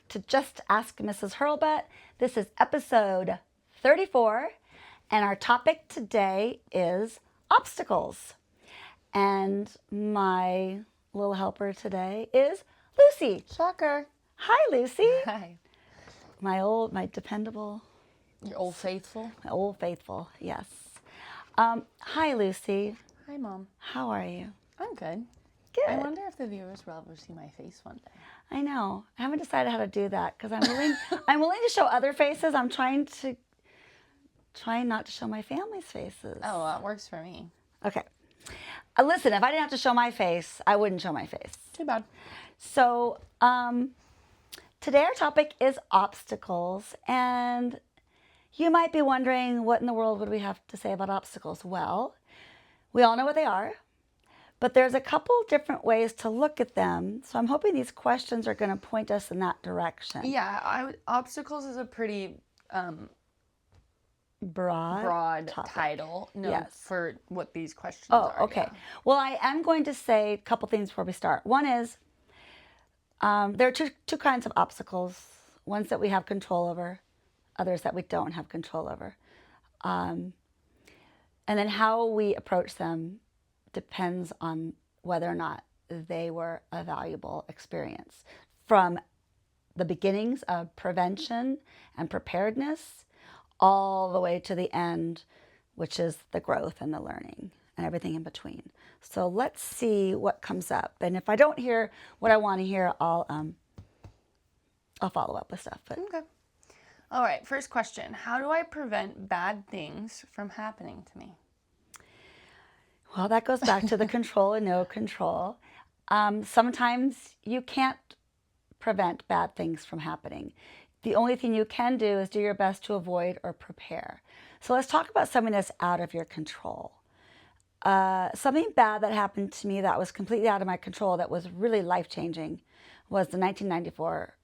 to Just Ask Mrs. Hurlbut. This is episode 34, and our topic today is obstacles. And my little helper today is Lucy. Shocker. Hi, Lucy. Hi. My dependable. Your old faithful. My old faithful, yes. Hi, Lucy. Hi, Mom. How are you? I'm good. Good. I wonder if the viewers will ever see my face one day. I know. I haven't decided how to do that because I'm willing to show other faces. I'm trying not to show my family's faces. Oh, that works for me. Okay. Listen, if I didn't have to show my face, I wouldn't show my face. Too bad. So, today our topic is obstacles, and you might be wondering, what in the world would we have to say about obstacles? Well, we all know what they are, but there's a couple different ways to look at them. So I'm hoping these questions are going to point us in that direction. Yeah, obstacles is a pretty Broad title. No, yes. For what these questions are. Oh, okay. Yeah. Well, I am going to say a couple things before we start. One is there are two kinds of obstacles. Ones that we have control over, others that we don't have control over. And then how we approach them depends on whether or not they were a valuable experience. From the beginnings of prevention and preparedness all the way to the end, which is the growth and the learning and everything in between. So let's see what comes up. And if I don't hear what I want to hear, I'll follow up with stuff. But Okay. All right. First question. How do I prevent bad things from happening to me? well, that goes back to the control and no control. Sometimes you can't prevent bad things from happening. The only thing you can do is do your best to avoid or prepare. So let's talk about something that's out of your control. Something bad that happened to me that was completely out of my control, that was really life-changing, was the 1994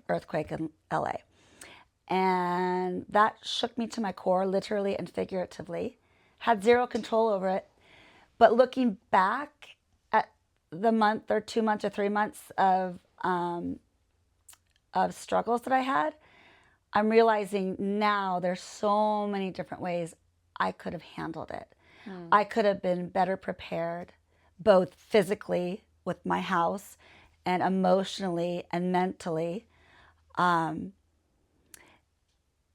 earthquake in LA. And that shook me to my core, literally and figuratively. Had zero control over it. But looking back at the month or 2 months or 3 months of struggles that I had, I'm realizing now there's so many different ways I could have handled it. I could have been better prepared, both physically with my house and emotionally and mentally. And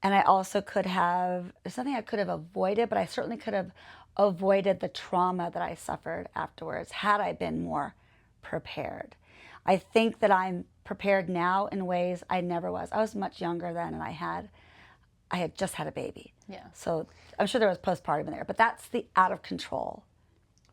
I also could have, there's something I could have avoided, but I certainly could have avoided the trauma that I suffered afterwards had I been more prepared. I think that I'm prepared now in ways I never was. I was much younger then, and I had just had a baby. Yeah. So I'm sure there was postpartum in there, but that's the out of control.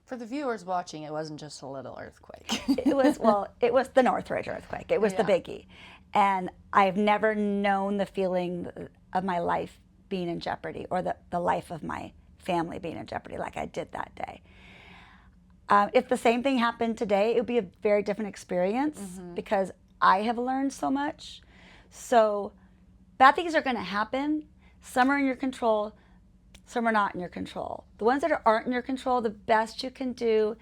For the viewers watching, it wasn't just a little earthquake. It was the Northridge earthquake. It was the biggie. And I've never known the feeling of my life being in jeopardy, or the life of my family being in jeopardy like I did that day. If the same thing happened today, it would be a very different experience because I have learned so much. So bad things are going to happen. Some are in your control, some are not in your control. The ones that aren't in your control, the best you can do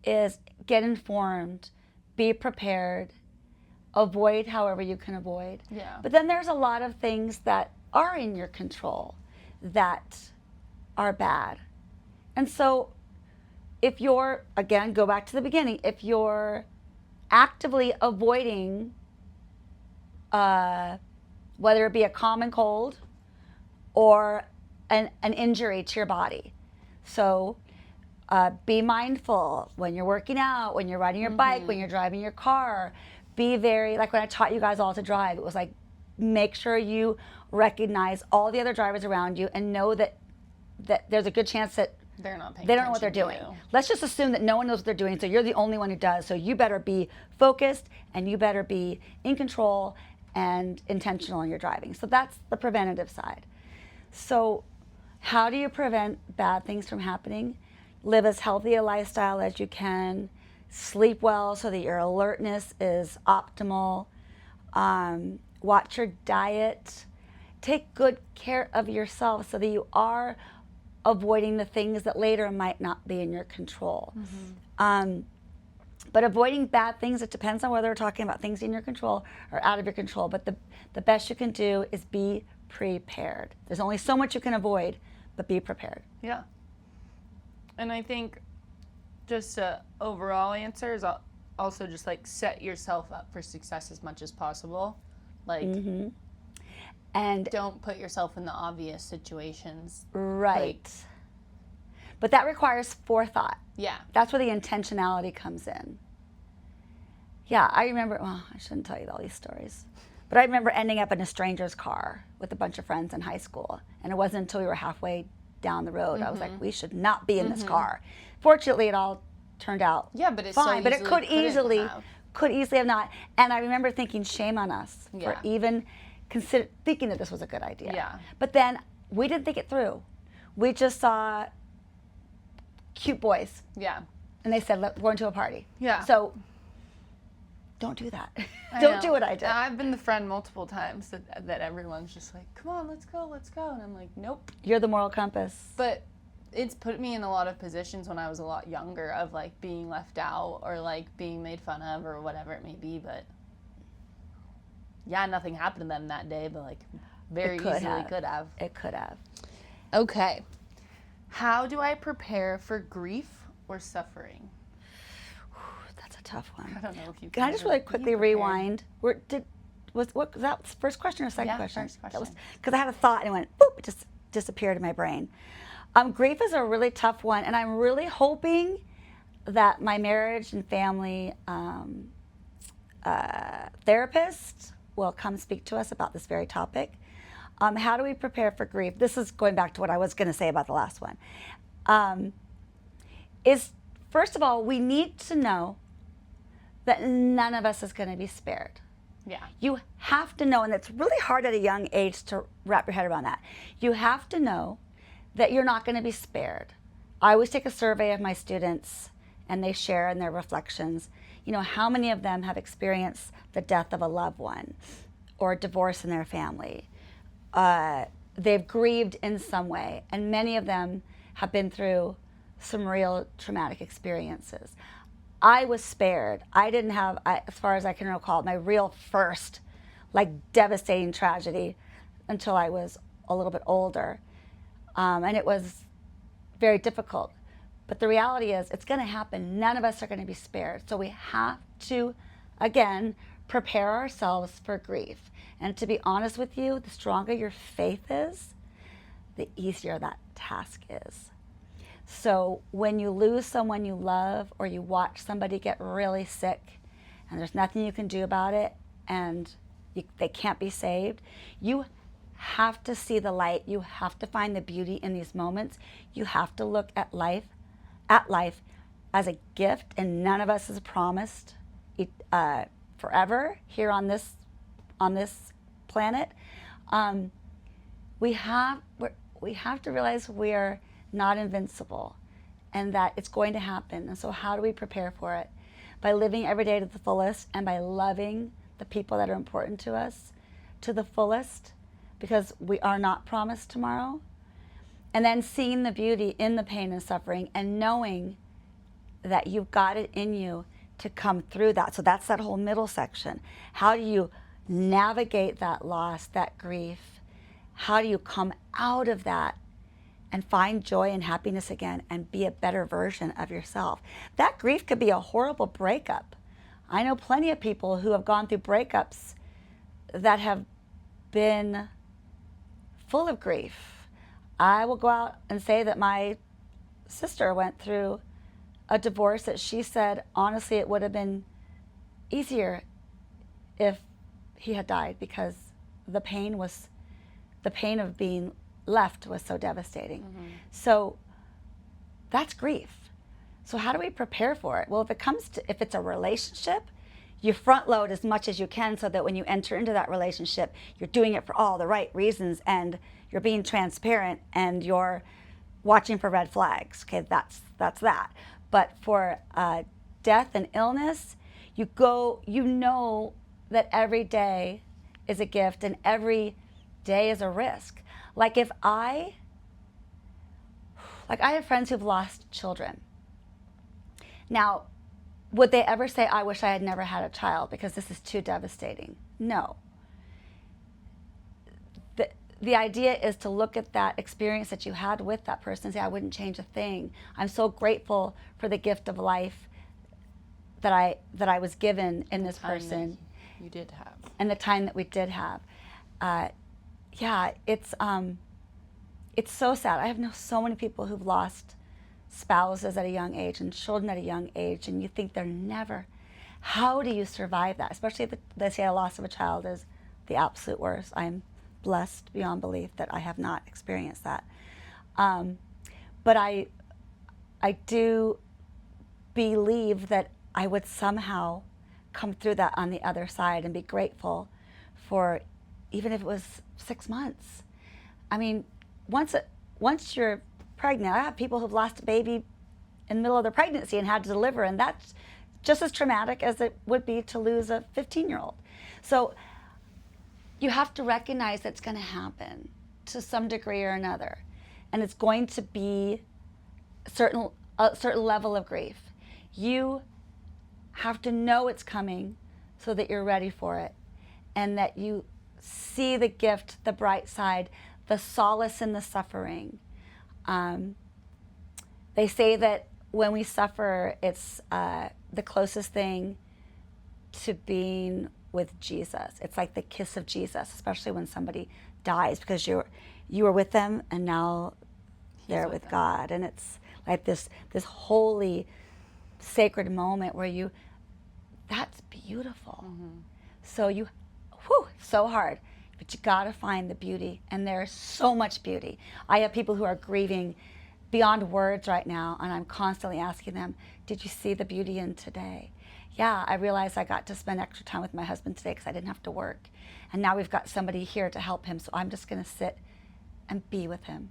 is get informed, be prepared, avoid however you can avoid. Yeah. But then there's a lot of things that are in your control that are bad. And so if you're, again, go back to the beginning, if you're actively avoiding whether it be a common cold or an injury to your body. So be mindful when you're working out, when you're riding your bike, when you're driving your car. Be very, like when I taught you guys all to drive, it was like, make sure you recognize all the other drivers around you and know that there's a good chance that They don't know what they're doing. Let's just assume that no one knows what they're doing, so you're the only one who does. So you better be focused, and you better be in control and intentional in your driving. So that's the preventative side. So how do you prevent bad things from happening? Live as healthy a lifestyle as you can. Sleep well so that your alertness is optimal. Watch your diet. Take good care of yourself so that you are avoiding the things that later might not be in your control. But avoiding bad things, it depends on whether we're talking about things in your control or out of your control. But the best you can do is be prepared. There's only so much you can avoid, but be prepared. Yeah. And I think just a overall answer is also just like set yourself up for success as much as possible. Like, And don't put yourself in the obvious situations. right. But that requires forethought. Yeah. That's where the intentionality comes in. Yeah, I remember, well, I shouldn't tell you all these stories, but I remember ending up in a stranger's car with a bunch of friends in high school. And it wasn't until we were halfway down the road, I was like, we should not be in this car. Fortunately, it all turned out Yeah, but it's fine, so but it could easily have not. And I remember thinking, shame on us for even thinking that this was a good idea. Yeah. But then we didn't think it through. We just saw cute boys. Yeah. And they said, we're going to a party. Yeah. So don't do that. Don't do what I did. I've been the friend multiple times that everyone's just like, come on, let's go. And I'm like, nope. You're the moral compass. But it's put me in a lot of positions when I was a lot younger of like being left out or like being made fun of or whatever it may be. But yeah, nothing happened to them that day, but like very easily could have. It could have. Okay. How do I prepare for grief or suffering? That's a tough one. I don't know if you Can I just really quickly rewind? Was that first question or second question? First question. Because I had a thought and it went boop, it just disappeared in my brain. Grief is a really tough one, and I'm really hoping that my marriage and family therapist will come speak to us about this very topic. How do we prepare for grief? This is going back to what I was going to say about the last one. Is first of all, we need to know that none of us is going to be spared. Yeah. You have to know, and it's really hard at a young age to wrap your head around that. You have to know that you're not going to be spared. I always take a survey of my students, and they share in their reflections, how many of them have experienced the death of a loved one or divorce in their family. They've grieved in some way, and many of them have been through some real traumatic experiences. I was spared. I didn't have, as far as I can recall, my real first, devastating tragedy until I was a little bit older. And it was very difficult. But the reality is, it's going to happen. None of us are going to be spared. So we have to, again, prepare ourselves for grief. And to be honest with you, the stronger your faith is, the easier that task is. So when you lose someone you love, or you watch somebody get really sick and there's nothing you can do about it, and they can't be saved, you have to see the light. You have to find the beauty in these moments. You have to look at life as a gift, and none of us is promised forever here on this planet. We have to realize we are not invincible, and that it's going to happen. And so how do we prepare for it? By living every day to the fullest, and by loving the people that are important to us to the fullest, because we are not promised tomorrow. And then seeing the beauty in the pain and suffering, and knowing that you've got it in you to come through that. So that's that whole middle section. How do you navigate that loss, that grief? How do you come out of that and find joy and happiness again and be a better version of yourself? That grief could be a horrible breakup. I know plenty of people who have gone through breakups that have been full of grief. I will go out and say that my sister went through a divorce that she said, honestly, it would have been easier if he had died, because the pain of being left was so devastating. So that's grief. So how do we prepare for it? Well, if it's a relationship, you front load as much as you can, so that when you enter into that relationship, you're doing it for all the right reasons, and you're being transparent, and you're watching for red flags. Okay, that's that. But for death and illness, you know that every day is a gift, and every day is a risk. I have friends who've lost children. Now, would they ever say, I wish I had never had a child because this is too devastating? No. The idea is to look at that experience that you had with that person and say, I wouldn't change a thing. I'm so grateful for the gift of life that I was given in this person. You did have. And the time that we did have. Yeah, it's so sad. I have known so many people who've lost spouses at a young age and children at a young age, and you think they're never. How do you survive that? Especially if they say a loss of a child is the absolute worst. I'm blessed beyond belief that I have not experienced that. But I do believe that I would somehow come through that on the other side and be grateful for, even if it was 6 months. I mean, once you're pregnant, I have people who've lost a baby in the middle of their pregnancy and had to deliver, and that's just as traumatic as it would be to lose a 15-year-old. So you have to recognize that's going to happen to some degree or another, and it's going to be a certain level of grief. You have to know it's coming so that you're ready for it, and that you see the gift, the bright side, the solace in the suffering. They say that when we suffer, it's the closest thing to being with Jesus. It's like the kiss of Jesus, especially when somebody dies, because you were with them and now they're with God, and it's like this holy, sacred moment where that's beautiful. So so hard, but you got to find the beauty, and there's so much beauty. I have people who are grieving beyond words right now, and I'm constantly asking them, did you see the beauty in today? Yeah, I realized I got to spend extra time with my husband today because I didn't have to work. And now we've got somebody here to help him, so I'm just going to sit and be with him.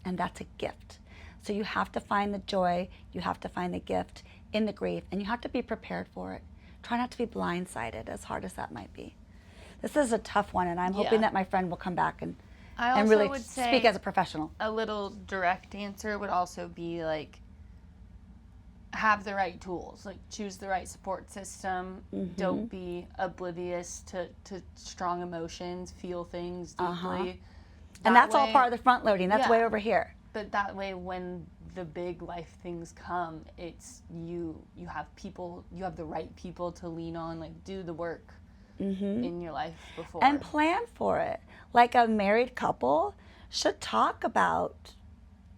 And that's a gift. So you have to find the joy, you have to find the gift in the grief, and you have to be prepared for it. Try not to be blindsided, as hard as that might be. This is a tough one, and I'm hoping that my friend will come back and really would speak as a professional. A little direct answer would also be like, have the right tools, like choose the right support system. Don't be oblivious to strong emotions, feel things deeply. And that's all part of the front loading. That's way over here. But that way, when the big life things come, it's you have people, you have the right people to lean on, like do the work in your life before. And plan for it. Like a married couple should talk about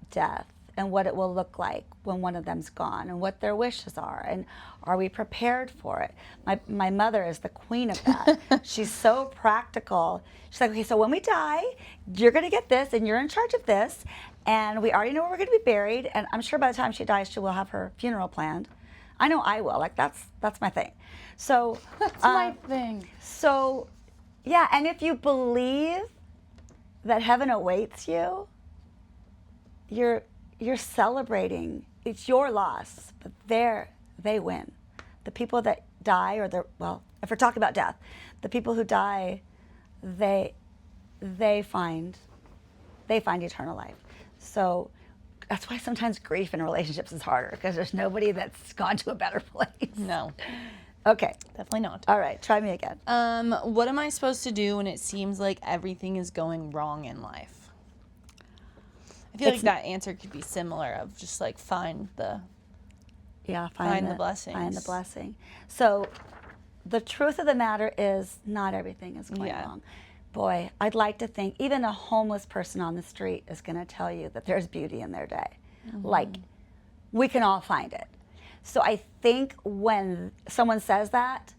death and what it will look like when one of them's gone, and what their wishes are, and are we prepared for it? My mother is the queen of that. She's so practical. She's like, okay, so when we die, you're gonna get this, and you're in charge of this, and we already know where we're gonna be buried, and I'm sure by the time she dies, she will have her funeral planned. I know I will. Like that's my thing. So that's my thing. So yeah, and if you believe that heaven awaits you, you're celebrating. It's your loss, but they win. The people that die, if we're talking about death, the people who die, they find eternal life. So that's why sometimes grief in relationships is harder, because there's nobody that's gone to a better place. No. Okay. Definitely not. All right, try me again. What am I supposed to do when it seems like everything is going wrong in life? I feel like that answer could be similar, of just like find the blessings. Find the blessing. So the truth of the matter is not everything is going wrong. Boy, I'd like to think even a homeless person on the street is going to tell you that there's beauty in their day. Like, we can all find it. So I think when someone says that,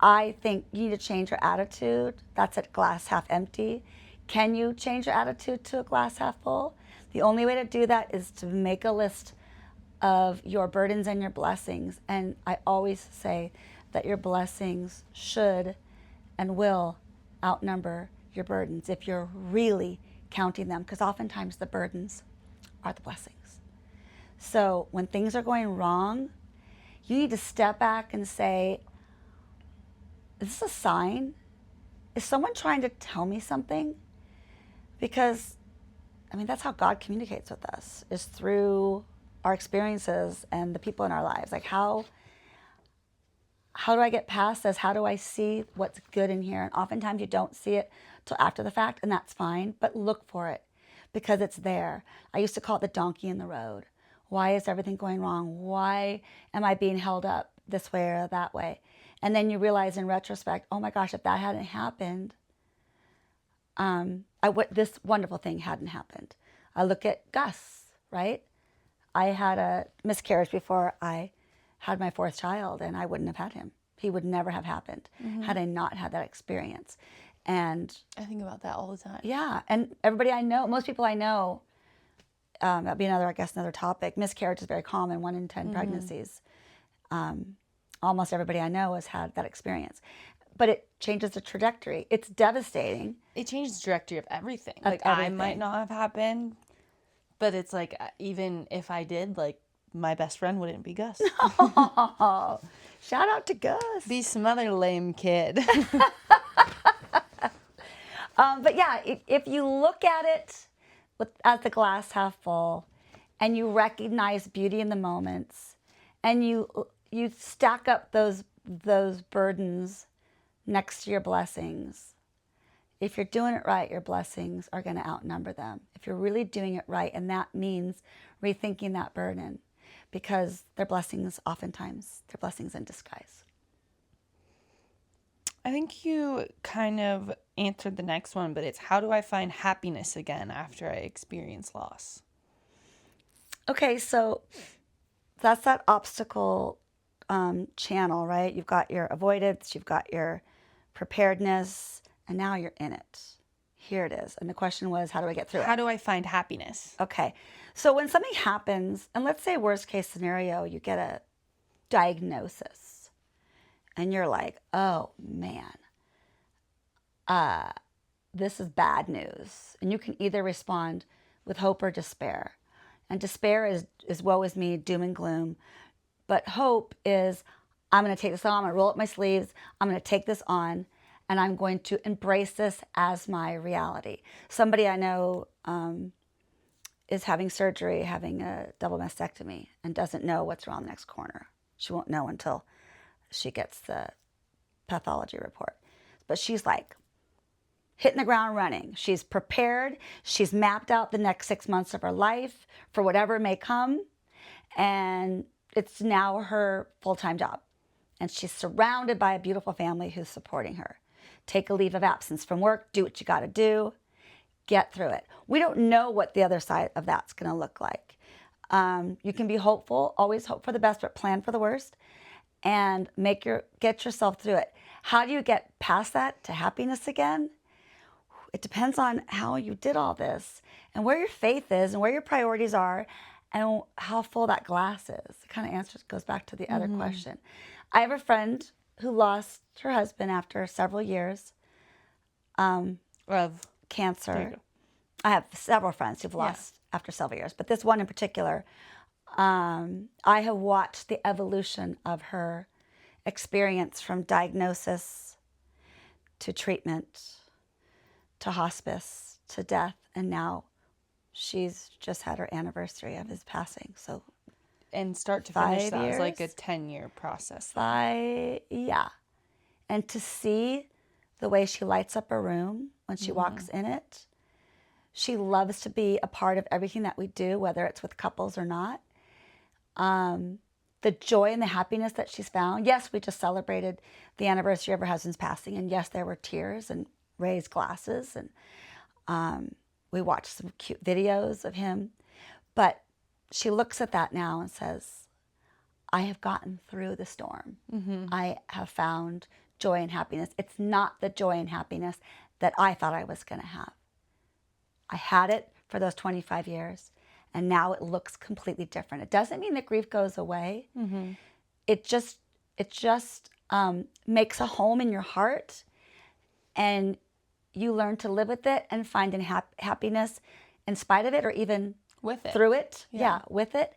I think you need to change your attitude. That's a glass half empty. Can you change your attitude to a glass half full? The only way to do that is to make a list of your burdens and your blessings. And I always say that your blessings should and will outnumber your burdens if you're really counting them, because oftentimes the burdens are the blessings. So when things are going wrong, you need to step back and say, is this a sign? Is someone trying to tell me something? Because, I mean, that's how God communicates with us, is through our experiences and the people in our lives. Like, how how do I get past this? How do I see what's good in here? And oftentimes you don't see it till after the fact, and that's fine, but look for it because it's there. I used to call it the donkey in the road. Why is everything going wrong? Why am I being held up this way or that way? And then you realize in retrospect, oh my gosh, if that hadn't happened, this wonderful thing hadn't happened. I look at Gus, right? I had a miscarriage before I had my fourth child, and I wouldn't have had him. He would never have happened had I not had that experience. And I think about that all the time. yeah, and everybody I know, most people I know, that'd be another topic. Miscarriage is very common, 1 in 10 pregnancies. Almost everybody I know has had that experience. But it changes the trajectory. It's devastating. It changes the trajectory of everything. Of Like, I everything. might not have happened, but it's like, even if I did, like, my best friend wouldn't be Gus. Oh, shout out to Gus. Be some other lame kid. But yeah, if you look at it as the glass half full, and you recognize beauty in the moments, and you stack up those burdens next to your blessings. If you're doing it right, your blessings are going to outnumber them. If you're really doing it right, and that means rethinking that burden, because they're blessings in disguise. I think you kind of answered the next one, but it's, how do I find happiness again after I experience loss? Okay, so that's that obstacle channel, right? You've got your avoidance, you've got your preparedness, and now you're in it. Here it is. And the question was, how do I get through it? How do I find happiness? Okay, so when something happens, and let's say worst case scenario, you get a diagnosis, and you're like, oh man, this is bad news. And you can either respond with hope or despair. And despair is woe is me, doom and gloom. But hope is, I'm going to take this on, I'm going to roll up my sleeves, I'm going to take this on, and I'm going to embrace this as my reality. Somebody I know is having surgery, having a double mastectomy, and doesn't know what's around the next corner. She won't know until she gets the pathology report. But she's like hitting the ground running. She's prepared. She's mapped out the next 6 months of her life for whatever may come. And it's now her full-time job. And she's surrounded by a beautiful family who's supporting her. Take a leave of absence from work. Do what you got to do. Get through it. We don't know what the other side of that's going to look like. You can be hopeful. Always hope for the best, but plan for the worst. And get yourself through it. How do you get past that to happiness again? It depends on how you did all this and where your faith is and where your priorities are and how full that glass is. It kind of goes back to the other question. I have a friend who lost her husband after several years Of cancer. I have several friends who've lost after several years, but this one in particular, I have watched the evolution of her experience from diagnosis to treatment to hospice to death, and now she's just had her anniversary of his passing. So and start to finish, 5 that was like a years? 10-year process. yeah. And to see the way she lights up a room when she walks in it, she loves to be a part of everything that we do, whether it's with couples or not. The joy and the happiness that she's found. Yes, we just celebrated the anniversary of her husband's passing, and yes, there were tears and raised glasses, and we watched some cute videos of him. But she looks at that now and says, I have gotten through the storm. I have found joy and happiness. It's not the joy and happiness that I thought I was going to have. I had it for those 25 years, and now it looks completely different. It doesn't mean that grief goes away. It just makes a home in your heart, and you learn to live with it and find happiness in spite of it, or even With it. through it. Yeah, with it.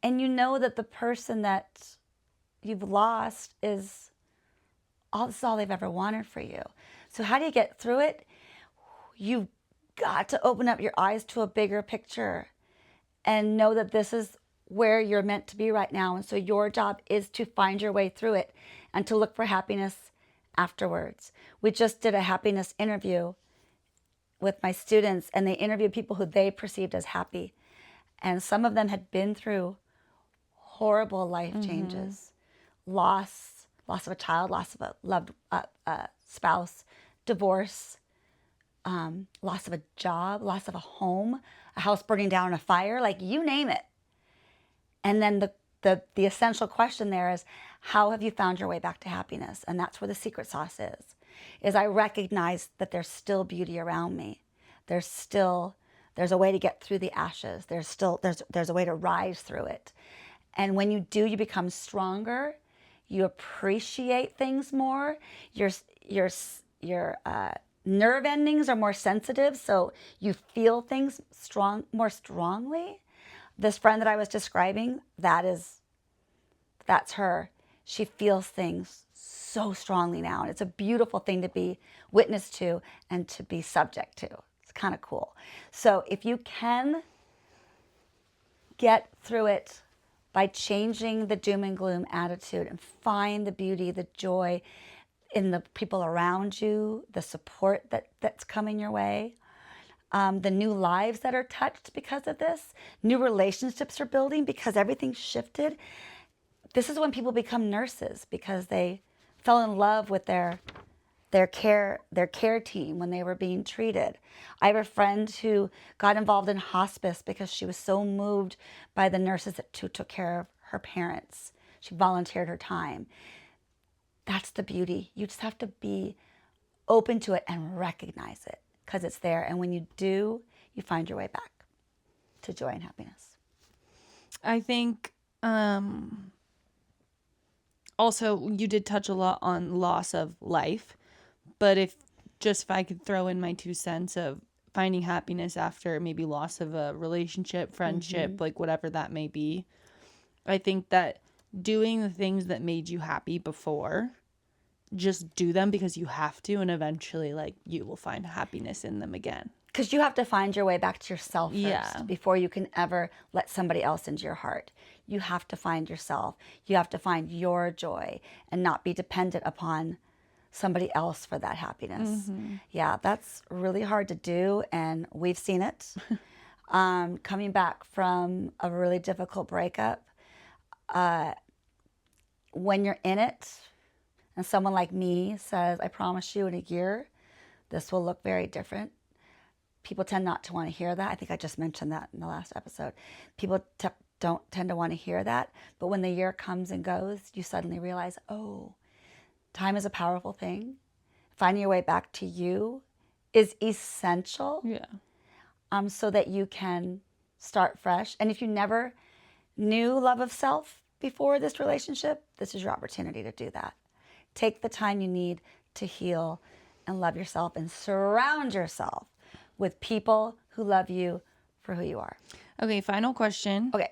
And you know that the person that you've lost this is all they've ever wanted for you. So how do you get through it? You've got to open up your eyes to a bigger picture and know that this is where you're meant to be right now. And so your job is to find your way through it and to look for happiness afterwards. We just did a happiness interview with my students, and they interviewed people who they perceived as happy. And some of them had been through horrible life changes, loss of a child, loss of a loved spouse, divorce, loss of a job, loss of a home, a house burning down in a fire, like you name it. And then the essential question there is, how have you found your way back to happiness? And that's where the secret sauce is I recognize that there's still beauty around me. There's a way to get through the ashes. There's a way to rise through it. And when you do, you become stronger. You appreciate things more. Your nerve endings are more sensitive, so you feel things more strongly. This friend that I was describing, that's her. She feels things so strongly now. And it's a beautiful thing to be witness to and to be subject to. It's kind of cool. So if you can get through it by changing the doom and gloom attitude and find the beauty, the joy in the people around you, the support that's coming your way, the new lives that are touched because of this, new relationships are building because everything's shifted. This is when people become nurses because they fell in love with their care team when they were being treated. I have a friend who got involved in hospice because she was so moved by the nurses who took care of her parents. She volunteered her time. That's the beauty. You just have to be open to it and recognize it because it's there. And when you do, you find your way back to joy and happiness. I think also you did touch a lot on loss of life, but if I could throw in my 2 cents of finding happiness after maybe loss of a relationship, friendship, like whatever that may be, I think that doing the things that made you happy before, just do them because you have to, and eventually like you will find happiness in them again. Because you have to find your way back to yourself first before you can ever let somebody else into your heart. You have to find yourself. You have to find your joy and not be dependent upon somebody else for that happiness. Yeah, that's really hard to do, and we've seen it. Coming back from a really difficult breakup, when you're in it, and someone like me says, I promise you in a year, this will look very different. People tend not to want to hear that. I think I just mentioned that in the last episode. People don't tend to want to hear that. But when the year comes and goes, you suddenly realize, oh, time is a powerful thing. Finding your way back to you is essential. Yeah. So that you can start fresh. And if you never knew love of self before this relationship, this is your opportunity to do that. Take the time you need to heal and love yourself and surround yourself with people who love you for who you are. Okay, final question. Okay.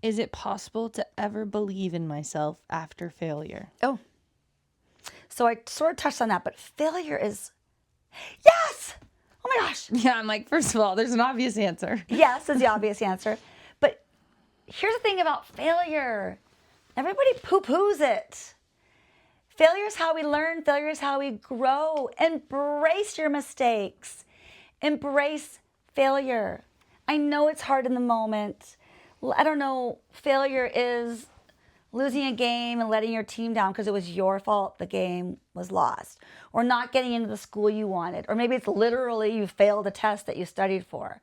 Is it possible to ever believe in myself after failure? Oh. So I sort of touched on that, but failure is, yes! Oh my gosh. Yeah, I'm like, first of all, there's an obvious answer. Yes is the obvious answer. But here's the thing about failure. Everybody poo-poos it. Failure is how we learn. Failure is how we grow. Embrace your mistakes. Embrace failure. I know it's hard in the moment. I don't know, failure is losing a game and letting your team down because it was your fault the game was lost. Or not getting into the school you wanted. Or maybe it's literally you failed a test that you studied for.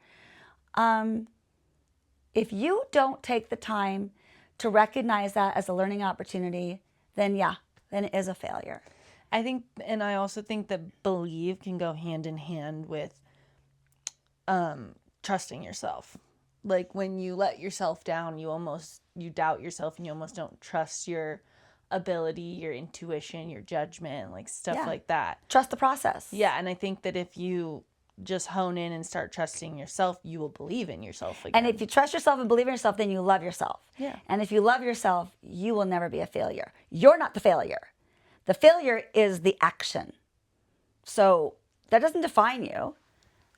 If you don't take the time to recognize that as a learning opportunity, then it is a failure. I think, and I also think that believe can go hand in hand with trusting yourself. Like when you let yourself down, you doubt yourself and you almost don't trust your ability, your intuition, your judgment, like stuff like that. Trust the process. Yeah, and I think that if you just hone in and start trusting yourself, you will believe in yourself again. And if you trust yourself and believe in yourself, then you love yourself. Yeah. And if you love yourself, you will never be a failure. You're not the failure. The failure is the action. So that doesn't define you.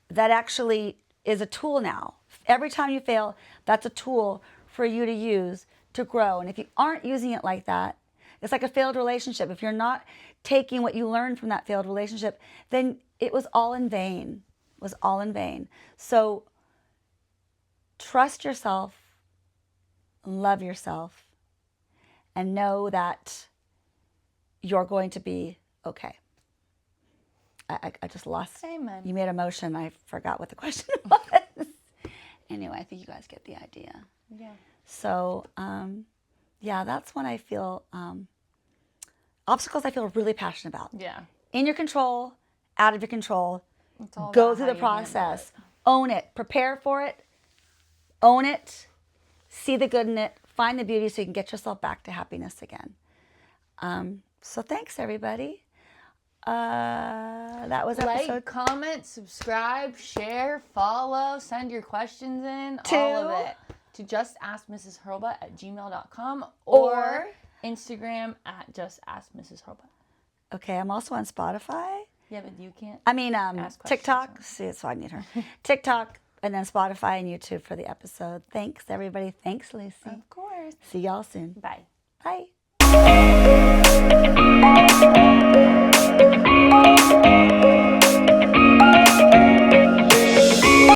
That actually is a tool now. Every time you fail, that's a tool for you to use to grow. And if you aren't using it like that, It's like a failed relationship. If you're not taking what you learned from that failed relationship, then it was all in vain. It was all in vain. So trust yourself, love yourself, and know that you're going to be okay. I just lost. Amen. You made a motion. I forgot what the question was. Anyway, I think you guys get the idea. Yeah. So, yeah, that's when I feel obstacles I feel really passionate about. Yeah. In your control, out of your control. It's all Go about through how the you handle process. it. Own it. Prepare for it. Own it. See the good in it. Find the beauty so you can get yourself back to happiness again. So thanks, everybody. That was episode Like, comment, subscribe, share, follow, send your questions in, all of it. To justaskmrshurlbutt@gmail.com or Instagram @justaskmrshurlbutt. Okay, I'm also on Spotify. Yeah, but you can't. I mean, Ask TikTok. questions. See, so I need her. TikTok, and then Spotify and YouTube for the episode. Thanks, everybody. Thanks, Lucy. Of course. See y'all soon. Bye. Bye.